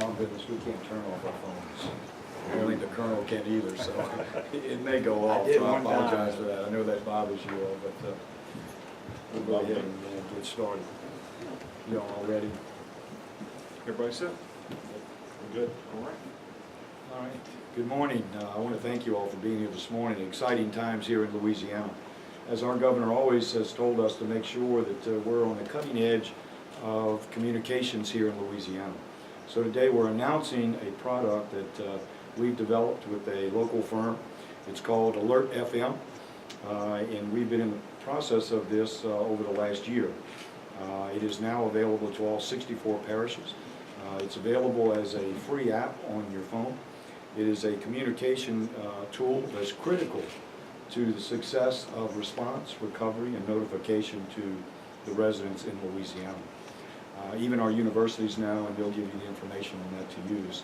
alarm business, we can't turn off our phones. I don't think the colonel can either, so it may go off, so I apologize for that. I know that bothers you all, but we'll go ahead and get started. You all ready? Everybody set? We're good. All right. All right. Good morning. I want to thank you all for being here this morning. Exciting times here in Louisiana. As our governor always has told us to make sure that we're on the cutting edge of communications here in Louisiana. So today we're announcing a product that we've developed with a local firm. It's called AlertFM, and we've been in the process of this over the last year. It is now available to all 64 parishes. It's available as a free app on your phone. It is a communication tool that's critical to the success of response, recovery, and notification to the residents in Louisiana. Even our universities now, and they'll give you the information on that to use.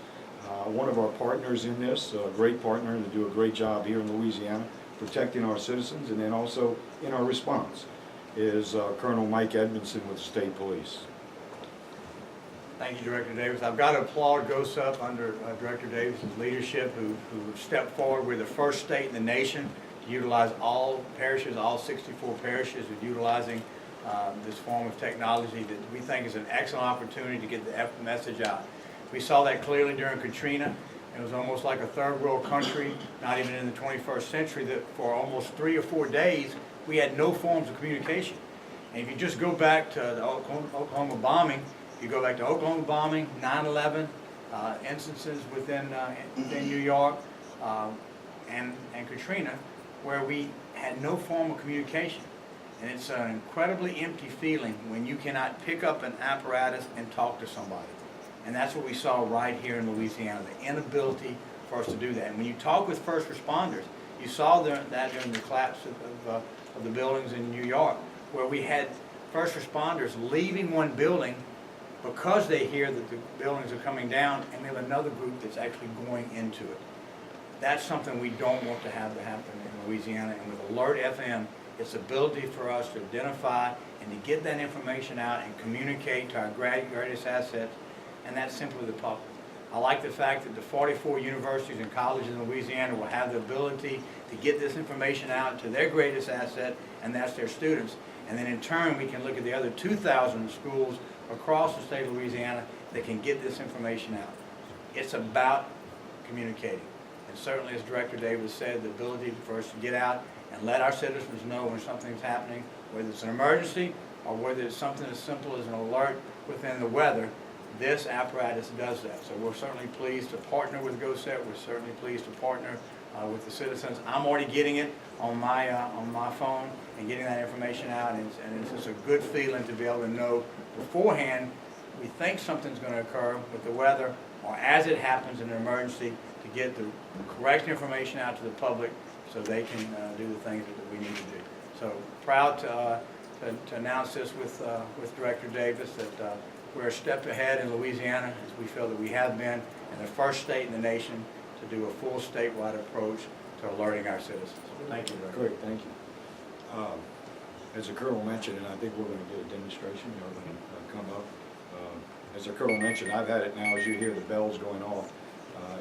One of our partners in this, a great partner, they do a great job here in Louisiana, protecting our citizens, and then also in our response, is Colonel Mike Edmondson with the State Police. Thank you, Director Davis. I've got to applaud GOSUP under Director Davis' leadership, who stepped forward. We're the first state in the nation to utilize all parishes, all 64 parishes, of utilizing this form of technology that we think is an excellent opportunity to get the message out. We saw that clearly during Katrina. It was almost like a third world country, not even in the 21st century, that for almost 3 or 4 days we had no forms of communication. And if you just go back to the Oklahoma bombing, you go back to Oklahoma bombing, 9/11, instances within New York, and Katrina, where we had no form of communication. And it's an incredibly empty feeling when you cannot pick up an apparatus and talk to somebody. And that's what we saw right here in Louisiana, the inability for us to do that. And when you talk with first responders, you saw that during the collapse of the buildings in New York, where we had first responders leaving one building because they hear that the buildings are coming down, and we have another group that's actually going into it. That's something we don't want to have to happen in Louisiana. And with AlertFM, its ability for us to identify and to get that information out and communicate to our greatest assets, and that's simply the public. I like the fact that the 44 universities and colleges in Louisiana will have the ability to get this information out to their greatest asset, and that's their students. And then in turn, we can look at the other 2,000 schools across the state of Louisiana that can get this information out. It's about communicating. And certainly, as Director Davis said, the ability for us to get out and let our citizens know when something's happening, whether it's an emergency or whether it's something as simple as an alert within the weather. This apparatus does that. So we're certainly pleased to partner with GOSET. We're certainly pleased to partner with the citizens. I'm already getting it on my phone and getting that information out, and it's just a good feeling to be able to know beforehand we think something's going to occur with the weather, or as it happens in an emergency, to get the correct information out to the public so they can do the things that we need to do. So proud to announce this with Director Davis that we're a step ahead in Louisiana, as we feel that we have been, and the first state in the nation to do a full statewide approach to alerting our citizens. Thank you, Director. Great, thank you. As the Colonel mentioned, and I think we're going to get a demonstration, you know, going to come up. As the Colonel mentioned, I've had it now as you hear the bells going off.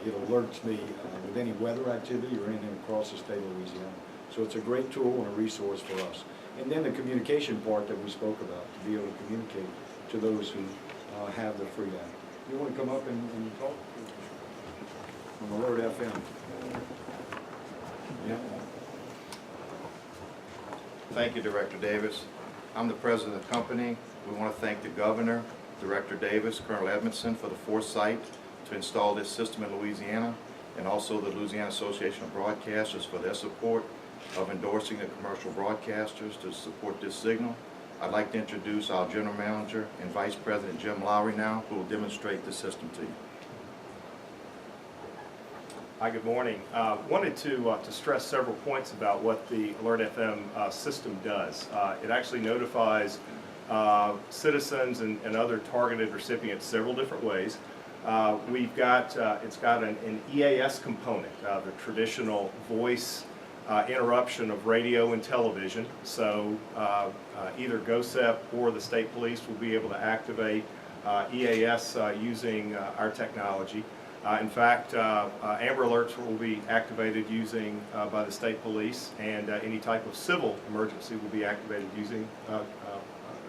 It alerts me with any weather activity or anything across the state of Louisiana. So it's a great tool and a resource for us. And then the communication part that we spoke about, to be able to communicate to those who have the free app. You want to come up and talk? On AlertFM. Yeah. Thank you, Director Davis. I'm the president of the company. We want to thank the governor, Director Davis, Colonel Edmondson for the foresight to install this system in Louisiana, and also the Louisiana Association of Broadcasters for their support of endorsing the commercial broadcasters to support this signal. I'd like to introduce our General Manager and Vice President Jim Lowry now, who will demonstrate the system to you. Hi, good morning. Wanted to stress several points about what the AlertFM system does. It actually notifies citizens and other targeted recipients several different ways. It's got an EAS component, the traditional voice interruption of radio and television. So either GOSEP or the state police will be able to activate EAS using our technology. In fact, Amber Alerts will be activated using by the state police, and any type of civil emergency will be activated using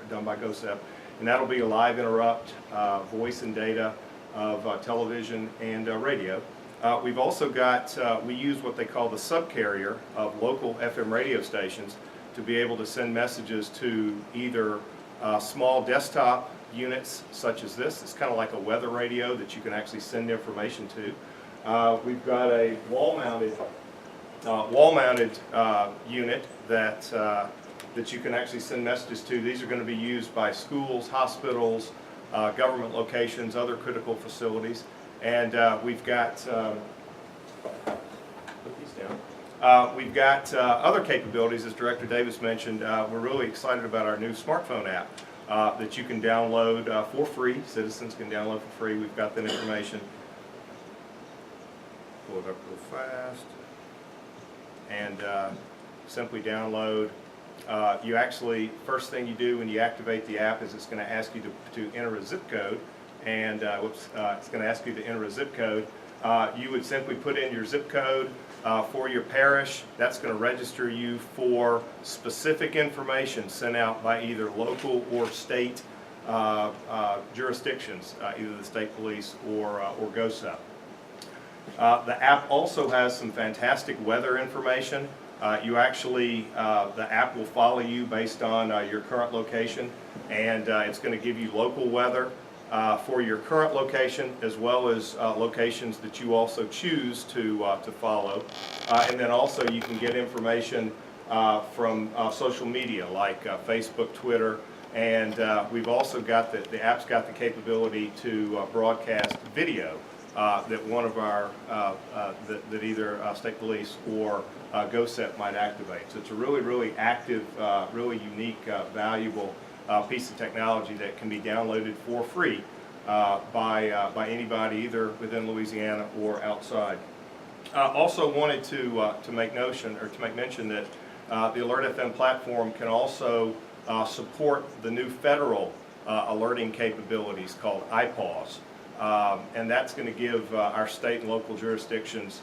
done by GOSEP. And that'll be a live interrupt, voice and data of television and radio. We've also got, we use what they call the subcarrier of local FM radio stations to be able to send messages to either small desktop units such as this. It's kind of like a weather radio that you can actually send information to. We've got a wall-mounted unit that you can actually send messages to. These are going to be used by schools, hospitals, government locations, other critical facilities. And we've got, put these down. We've got other capabilities, as Director Davis mentioned. We're really excited about our new smartphone app that you can download for free. Citizens can download for free. We've got that information. Pull it up real fast. And simply download. You actually, first thing you do when you activate the app is it's going to ask you to enter a zip code. And it's going to ask you to enter a zip code. You would simply put in your zip code for your parish. That's going to register you for specific information sent out by either local or state jurisdictions, either the state police or GOSEP. The app also has some fantastic weather information. You actually, the app will follow you based on your current location, and it's going to give you local weather for your current location, as well as locations that you also choose to follow. And then also you can get information from social media like Facebook, Twitter, and we've also got the app's got the capability to broadcast video that one of our, that either state police or GOSEP might activate. So it's a really, really active, really unique, valuable piece of technology that can be downloaded for free by anybody either within Louisiana or outside. Also wanted to make mention that the AlertFM platform can also support the new federal alerting capabilities called IPAWS. And that's going to give our state and local jurisdictions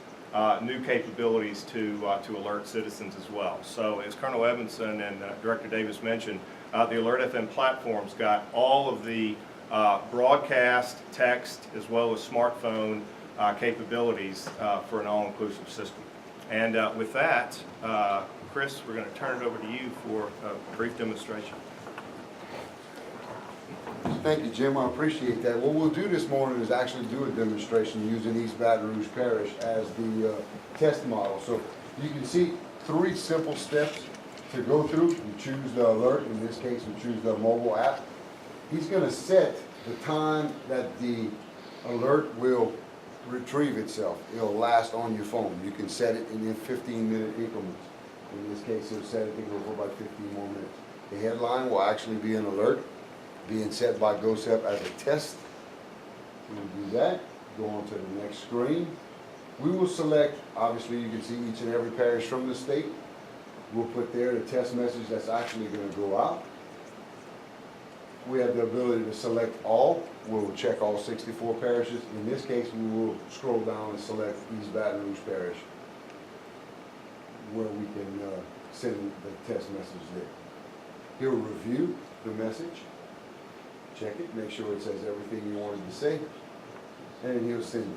new capabilities to alert citizens as well. So as Colonel Evanson and Director Davis mentioned, the AlertFM platform's got all of the broadcast, text, as well as smartphone capabilities for an all-inclusive system. And with that, Chris, we're going to turn it over to you for a brief demonstration. Thank you, Jim. I appreciate that. What we'll do this morning is actually do a demonstration using East Baton Rouge Parish as the test model. So you can see 3 simple steps to go through. You choose the alert. In this case, we choose the mobile app. He's going to set the time that the alert will retrieve itself. It'll last on your phone. You can set it in 15-minute increments. In this case, he'll set it to go for about 15 more minutes. The headline will actually be an alert being set by GOSEP as a test. We'll do that. Go on to the next screen. We will select, obviously you can see each and every parish from the state. We'll put there the test message that's actually going to go out. We have the ability to select all. We'll check all 64 parishes. In this case, we will scroll down and select East Baton Rouge Parish, where we can send the test message there. He'll review the message, check it, make sure it says everything you wanted to say, and he'll send it.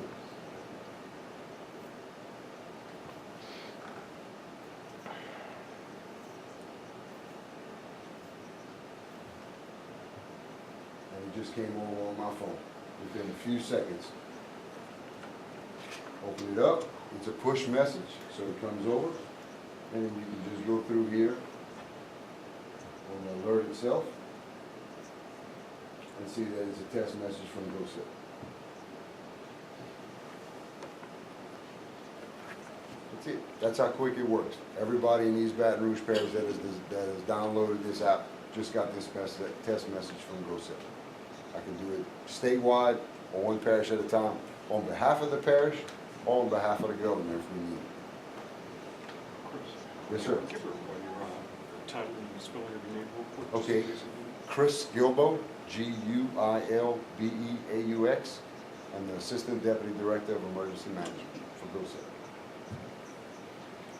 And it just came over on my phone within a few seconds. Open it up, it's a push message, so it comes over, and then you can just go through here on the alert itself and see that it's a test message from GOSEP. That's it. That's how quick it works. Everybody in East Baton Rouge Parish that has downloaded this app just got this test message from GOSEP. I can do it statewide or one parish at a time on behalf of the parish or on behalf of the governor if we need it. Yes, sir. Give her while you're on. Title and spelling of your name real quick. Okay. Chris Gilbo, Guilbeaux. I'm the Assistant Deputy Director of Emergency Management for GOSEP.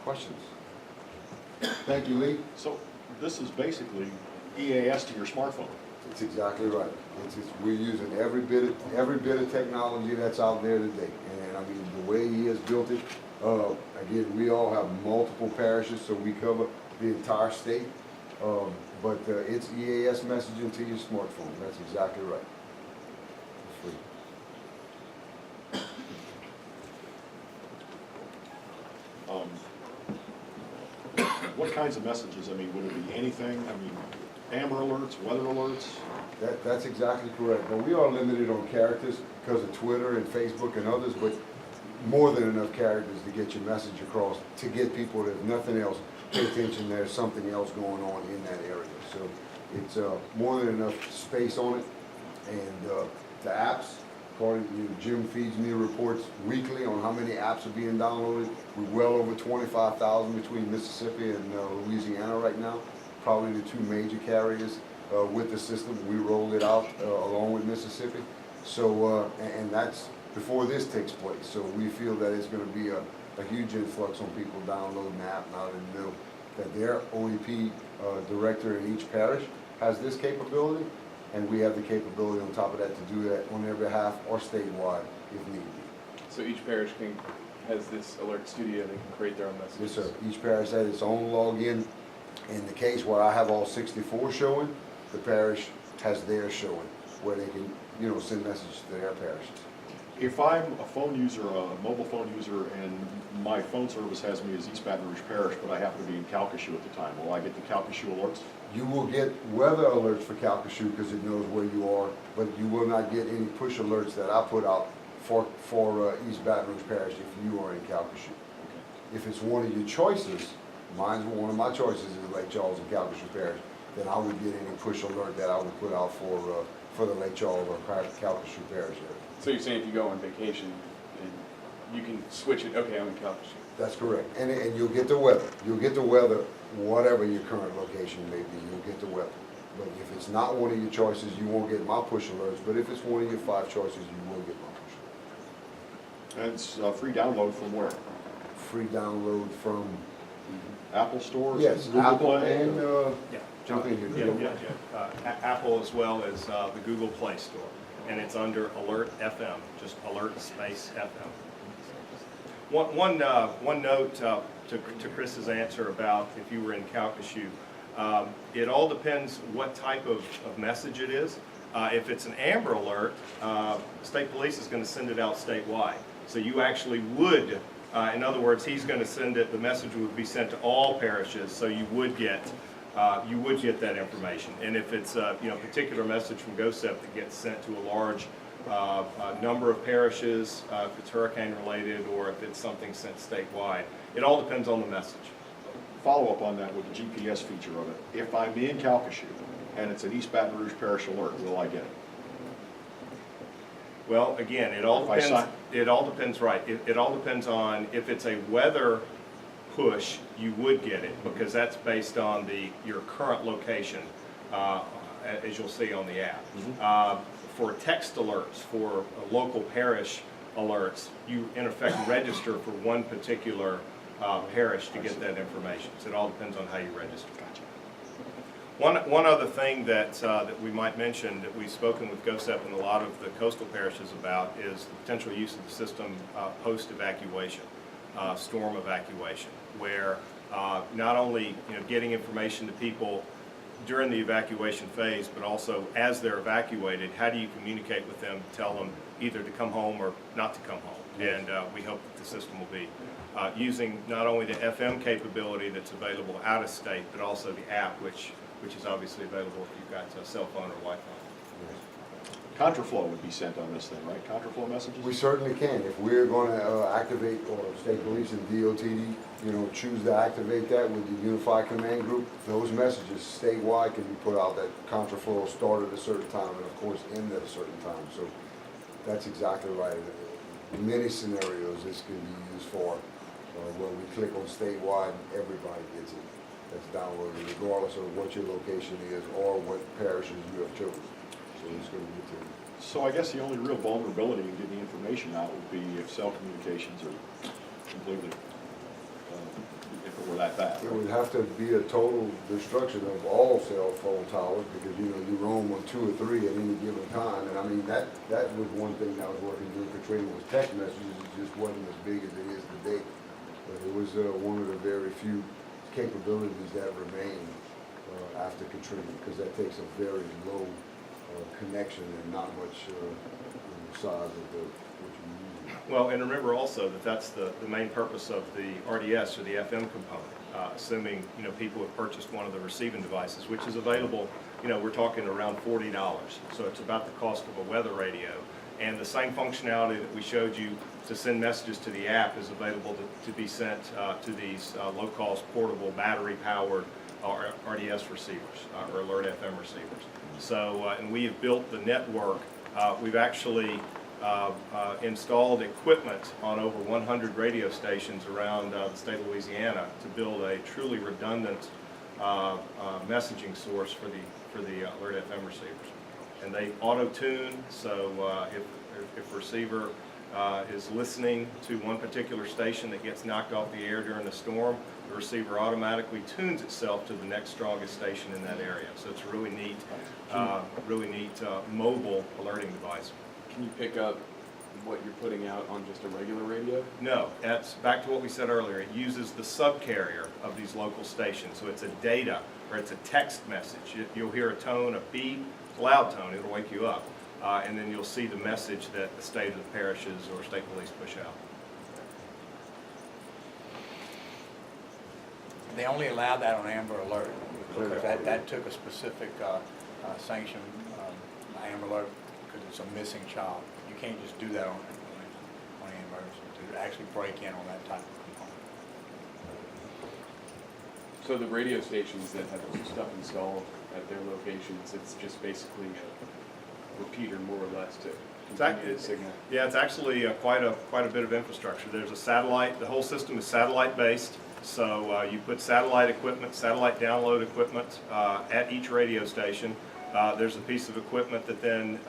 Questions? Thank you, Lee. So this is basically EAS to your smartphone. That's exactly right. We're using every bit of technology that's out there today. And I mean, the way he has built it, again, we all have multiple parishes, so we cover the entire state. But it's EAS messaging to your smartphone. That's exactly right. It's free. What kinds of messages? I mean, would it be anything? I mean, Amber alerts, weather alerts? That's exactly correct. But we are limited on characters because of Twitter and Facebook and others, but more than enough characters to get your message across, to get people that, if nothing else, pay attention there's something else going on in that area. So it's more than enough space on it. And the apps, according to Jim feeds me reports weekly on how many apps are being downloaded. We're well over 25,000 between Mississippi and Louisiana right now. Probably the two major carriers with the system. We rolled it out along with Mississippi. So, and that's before this takes place. So we feel that it's going to be a huge influx on people downloading the app now that they know that their OEP director in each parish has this capability, and we have the capability on top of that to do that on their behalf or statewide if need be. So each parish has this alert studio, they can create their own messages? Yes, sir. Each parish has its own login. In the case where I have all 64 showing, the parish has theirs showing, where they can, send messages to their parishes. If I'm a phone user, a mobile phone user, and my phone service has me as East Baton Rouge Parish, but I happen to be in Calcasieu at the time, will I get the Calcasieu alerts? You will get weather alerts for Calcasieu because it knows where you are, but you will not get any push alerts that I put out for East Baton Rouge Parish if you are in Calcasieu. If it's one of your choices, one of my choices is Lake Charles and Calcasieu Parish, then I would get any push alert that I would put out for the Lake Charles or Calcasieu Parish area. So you're saying if you go on vacation, and you can switch it, okay, I'm in Calcasieu. That's correct. And you'll get the weather. You'll get the weather, whatever your current location may be, you'll get the weather. But if it's not one of your choices, you won't get my push alerts. But if it's one of your 5 choices, you will get my push alerts. And it's a free download from where? Free download from, Apple stores? yes, Google Apple Play? and, Yeah. jump in here. Apple as well as the Google Play Store. And it's under Alert FM, just Alert Space FM. One note to Chris's answer about if you were in Calcasieu. It all depends what type of message it is. If it's an Amber Alert, state police is going to send it out statewide. So you actually would, in other words, he's going to send it, the message would be sent to all parishes, so you would get that information. And if it's a particular message from GOSEP that gets sent to a large number of parishes, if it's hurricane related or if it's something sent statewide, it all depends on the message. Follow up on that with the GPS feature of it. If I'm in Calcasieu and it's an East Baton Rouge Parish alert, will I get it? Well, again, it all depends. It all depends, right? It all depends on if it's a weather push, you would get it because that's based on your current location, as you'll see on the app. For text alerts, for local parish alerts, you in effect register for one particular parish to get that information. So it all depends on how you register. One other thing that we might mention that we've spoken with GOSEP and a lot of the coastal parishes about is the potential use of the system post-evacuation, storm evacuation, where not only getting information to people during the evacuation phase, but also as they're evacuated, how do you communicate with them, tell them either to come home or not to come home? And we hope that the system will be using not only the FM capability that's available out of state, but also the app, which is obviously available if you've got a cell phone or Wi-Fi. Contraflow would be sent on this thing, right? Contraflow messages? We certainly can. If we're going to activate, or state police and DOTD, choose to activate that with the Unified Command Group, those messages statewide can be put out that contraflow started at a certain time and of course ended at a certain time. So that's exactly right. In many scenarios this can be used for where we click on statewide and everybody gets it. that's downloaded, regardless of what your location is or what parishes you have chosen. So it's gonna get to you. So I guess the only real vulnerability in getting information out would be if cell communications are completely, if it were that bad. It would have to be a total destruction of all cell phone towers, because, you know, you roam on 2 or 3 at any given time. And I mean, that was one thing I was working during Katrina, was text messages. It just wasn't as big as it is today. But it was one of the very few capabilities that remain after Katrina, because that takes a very low connection and not much size of what you're using. Well, and remember also that that's the main purpose of the RDS, or the FM component, assuming, you know, people have purchased one of the receiving devices, which is available, you know, we're talking around $40. So it's about the cost of a weather radio. And the same functionality that we showed you to send messages to the app is available to be sent to these low-cost, portable, battery-powered RDS receivers, or Alert FM receivers. So, and we have built the network. We've actually installed equipment on over 100 radio stations around the state of Louisiana to build a truly redundant messaging source for the Alert FM receivers. And they auto-tune, so if a receiver is listening to one particular station that gets knocked off the air during a storm, the receiver automatically tunes itself to the next strongest station in that area. So it's a really neat mobile alerting device. Can you pick up what you're putting out on just a regular radio? No, that's back to what we said earlier. It uses the subcarrier of these local stations. So it's a data, or it's a text message. You'll hear a tone, a beep, loud tone, it'll wake you up. And then you'll see the message that the state of the parishes or state police push out. They only allow that on Amber Alert, because that took a specific sanction, Amber Alert, because it's a missing child. You can't just do that on Amber, to actually break in on that type of component. So the radio stations that have stuff installed at their locations, it's just basically a repeater, more or less, to continue the signal. Yeah, it's actually quite a bit of infrastructure. There's a satellite. The whole system is satellite based. So you put satellite equipment, satellite download equipment at each radio station. There's a piece of equipment that then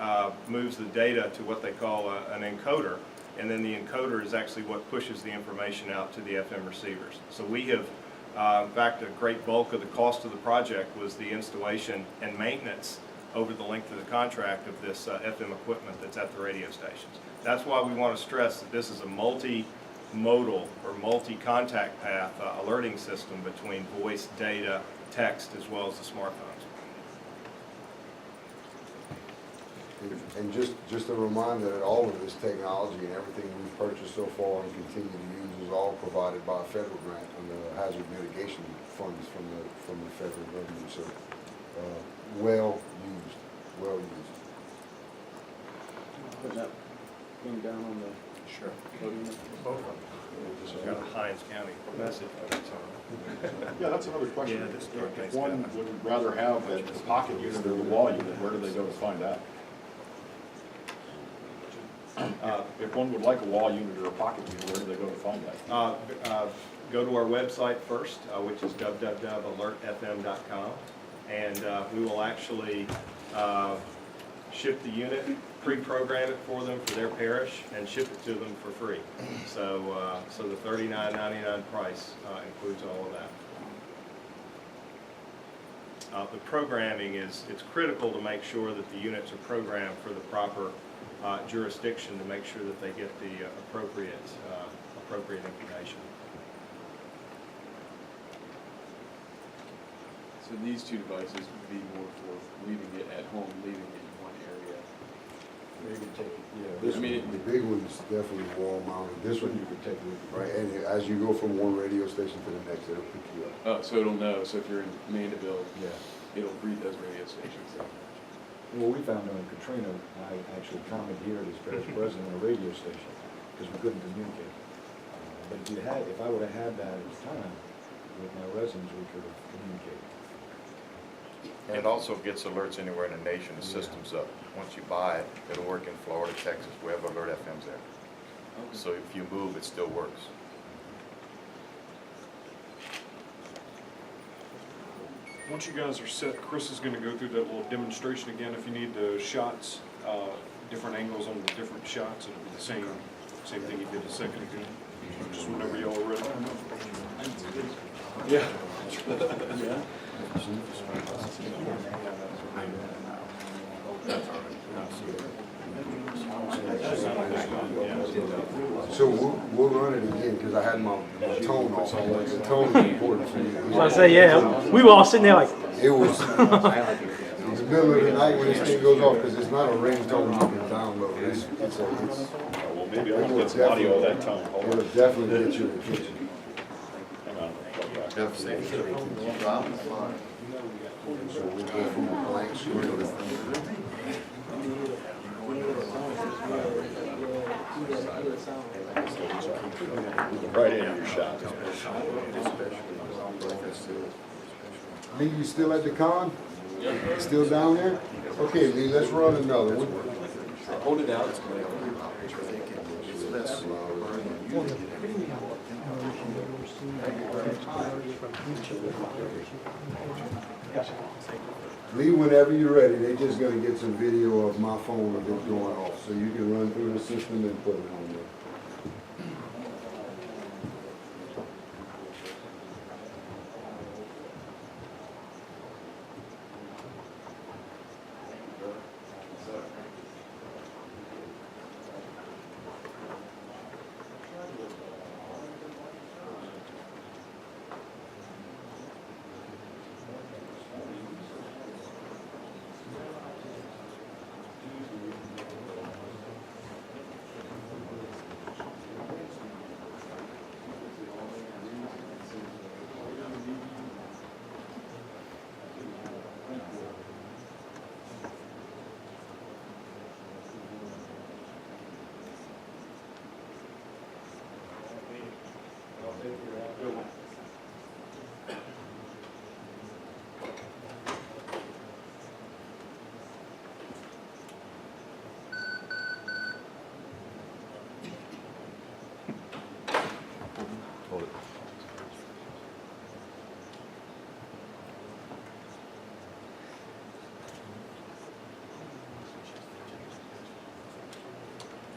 moves the data to what they call an encoder, and then the encoder is actually what pushes the information out to the FM receivers. So we have, in fact, a great bulk of the cost of the project was the installation and maintenance over the length of the contract of this FM equipment that's at the radio stations. That's why we want to stress that this is a multi-modal or multi-contact path alerting system between voice, data, text, as well as the smartphones. And just a reminder that all of this technology and everything we've purchased so far and continue to use is all provided by a federal grant under hazard mitigation funds from the federal government. So, well used. Put that thing down on the Sure. podium. Both of them. This has got a Hines County message. Yeah, that's another question. Yeah, this If one would rather have a pocket unit or a wall unit, where do they go to find that? If one would like a wall unit or a pocket unit, where do they go to find that? Go to our website first, which is www.alertfm.com, and we will actually ship the unit, pre-program it for them for their parish, and ship it to them for free. So, so the $39.99 price includes all of that. The programming it's critical to make sure that the units are programmed for the proper jurisdiction to make sure that they get the appropriate information. So these two devices would be more for leaving it at home, leaving it in one area. Maybe take it, yeah. I mean, The big one's definitely wall mounted. This one you could take with you, right? And as you go from one radio station to the next, it'll pick you up. Oh, so it'll know. So if you're in Mandeville, Yeah. it'll read those radio stations. Well, we found during Katrina, I actually commandeered as parish president a radio station because we couldn't communicate. But if I would have had that at the time with my residents, we could have communicated. And it also gets alerts anywhere in the nation. The system's up. Once you buy it, it'll work in Florida, Texas, wherever Alert FM's at. So if you move, it still works. Once you guys are set, Chris is gonna go through that little demonstration again. If you need the shots, different angles on the different shots, it'll be the same thing he did a second ago. Just whenever y'all are ready. Yeah. So we'll run it again, because I had my tone off. The tone is important for you. I say, yeah, we were all sitting there like, It was in the middle of the night when this thing goes off, because it's not a ringtone you can download. It's Well, maybe I can get some audio of that tone. Hold it'll on. definitely get your attention. Hang on. Plug back. Jeff, say So we'll go from a blank screen. Right into your shot. Lee, you still at the con? Still down there? Okay, Lee, let's run another one. Hold it out. Lee, whenever you're ready, they're just gonna get some video of my phone of it going off, so you can run through the system and put it on there.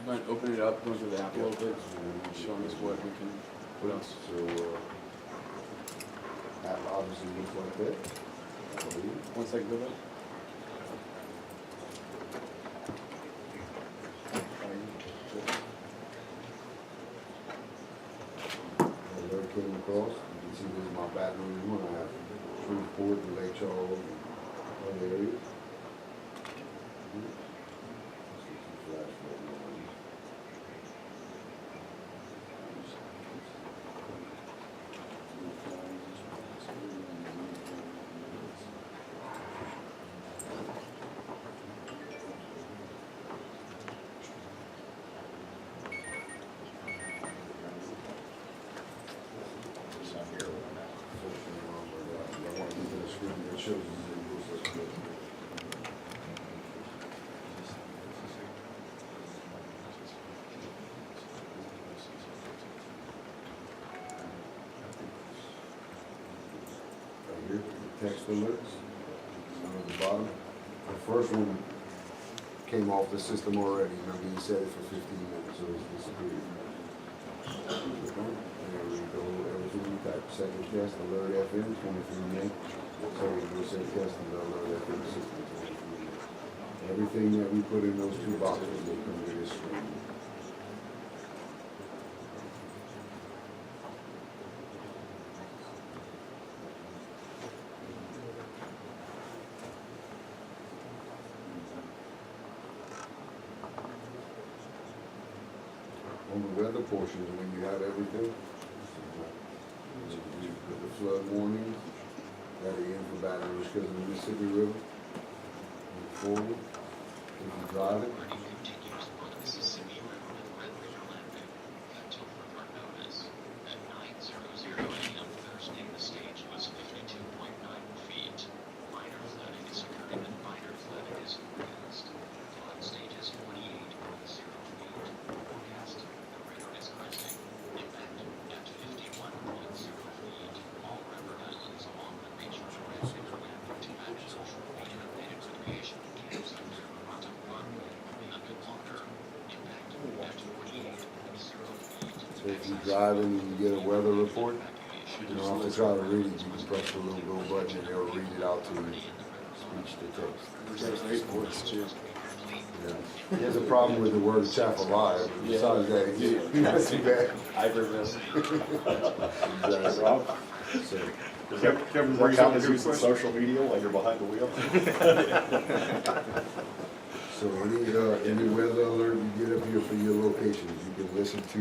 Mind open it up, go to the app a little bit, showing us what we can, what else? So, that obviously looks like that. I believe. 1 second, go back. Alert came across, you can see this is my Baton Rouge one, I have Shreveport and Lake Charles and other areas. Text alerts down at the bottom. The first one came off the system already. Remember, you set it for 15 minutes, so it's disappeared. There we go. Everything we type second test, alert FM, 23 meg. So we say test and alert FM 63. Everything that we put in those two boxes will come to this screen. On the weather portions, when you have everything, you put the flood warnings that are in for Baton Rouge because of the Mississippi River. Move forward, if you drive it. So if you're driving and you get a weather report, you don't have to try to read it, you can press the little go button and it'll read it out to you, speech to text. Yeah. He has a problem with the word chaff-a-lie, but besides that, he's not too bad. I agree with Exactly. So, Kevin that. brings Count up a as good using question. social media while you're behind the wheel? So any weather alert you get up here for your locations, you can listen to